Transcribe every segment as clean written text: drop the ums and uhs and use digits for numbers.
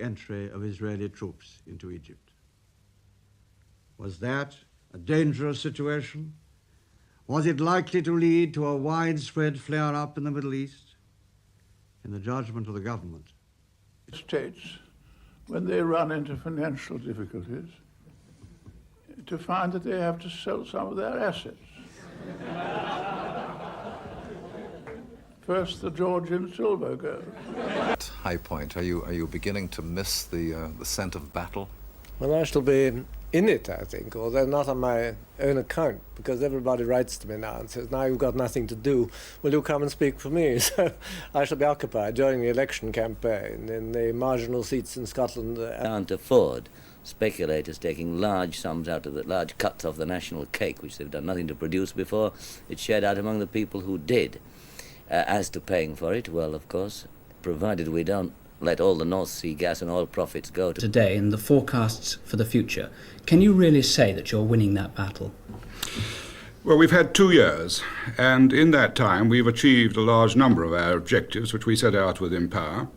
entry of Israeli troops into Egypt. Was that a dangerous situation? Was it likely to lead to a widespread flare-up in the Middle East? In the judgment of the government, States, when they run into financial difficulties, to find that they have to sell some of their assets. First, the Georgian silver goes. At High Point, are you beginning to miss the scent of battle? Well, I shall be in it, I think, although not on my own account, because everybody writes to me now and says, now you've got nothing to do, will you come and speak for me? So I shall be occupied during the election campaign in the marginal seats in Scotland. Can't afford speculators taking large sums out of the large cuts off the national cake, which they've done nothing to produce before. It's shared out among the people who did. As to paying for it, well, of course, provided we don't let all the North Sea gas and oil profits go to... Today, and the forecasts for the future, can you really say that you're winning that battle? Well, we've had 2 years, and in that time we've achieved a large number of our objectives, which we set out with Empower.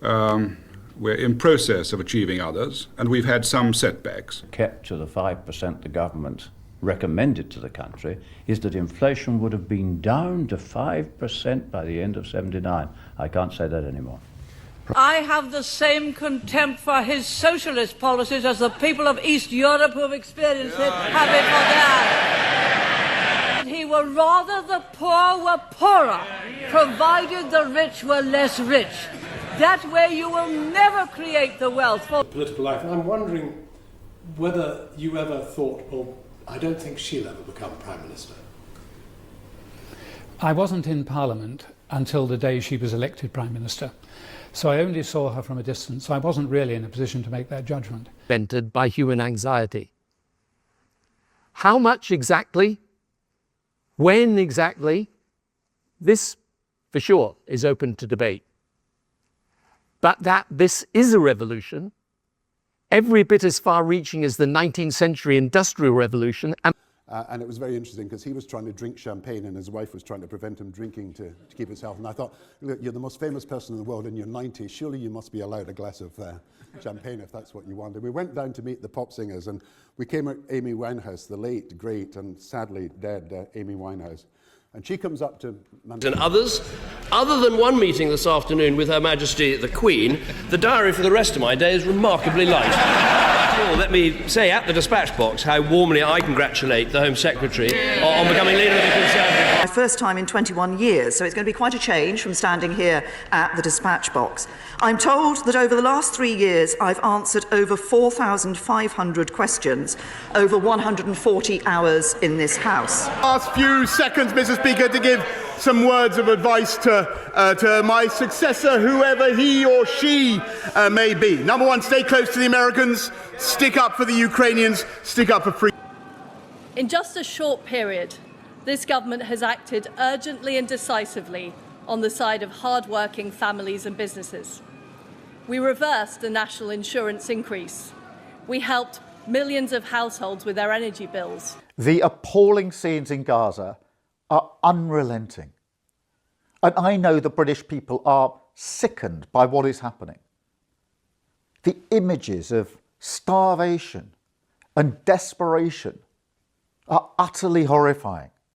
We're in process of achieving others, and we've had some setbacks. Kept to the 5% the government recommended to the country is that inflation would have been down to 5% by the end of '79. I can't say that anymore. I have the same contempt for his socialist policies as the people of East Europe who have experienced it have it for theirs. He were rather the poor were poorer, provided the rich were less rich. That way you will never create the wealth for political life. And I'm wondering whether you ever thought, well, I don't think she'll ever become Prime Minister. I wasn't in Parliament until the day she was elected Prime Minister. So I only saw her from a distance. So I wasn't really in a position to make that judgment. Invented by human anxiety. How much exactly? When exactly? This, for sure, is open to debate. But that this is a revolution, every bit as far-reaching as the 19th century Industrial Revolution. And it was very interesting because he was trying to drink champagne and his wife was trying to prevent him drinking to keep his health. And I thought, look, you're the most famous person in the world in your 90s. Surely you must be allowed a glass of champagne if that's what you want. And we went down to meet the pop singers and we came at Amy Winehouse, the late, great and sadly dead Amy Winehouse. And she comes up to... And others, other than one meeting this afternoon with Her Majesty the Queen, the diary for the rest of my day is remarkably light. Well, let me say at the dispatch box how warmly I congratulate the Home Secretary on becoming leader of the Conservative. My first time in 21 years, so it's going to be quite a change from standing here at the dispatch box. I'm told that over the last 3 years I've answered over 4,500 questions, over 140 hours in this House. Last few seconds, Mr. Speaker, to give some words of advice to my successor, whoever he or she may be. Number one, stay close to the Americans, stick up for the Ukrainians, stick up for free. In just a short period, this government has acted urgently and decisively on the side of hard-working families and businesses. We reversed the national insurance increase. We helped millions of households with their energy bills. The appalling scenes in Gaza are unrelenting. And I know the British people are sickened by what is happening. The images of starvation and desperation are utterly horrifying.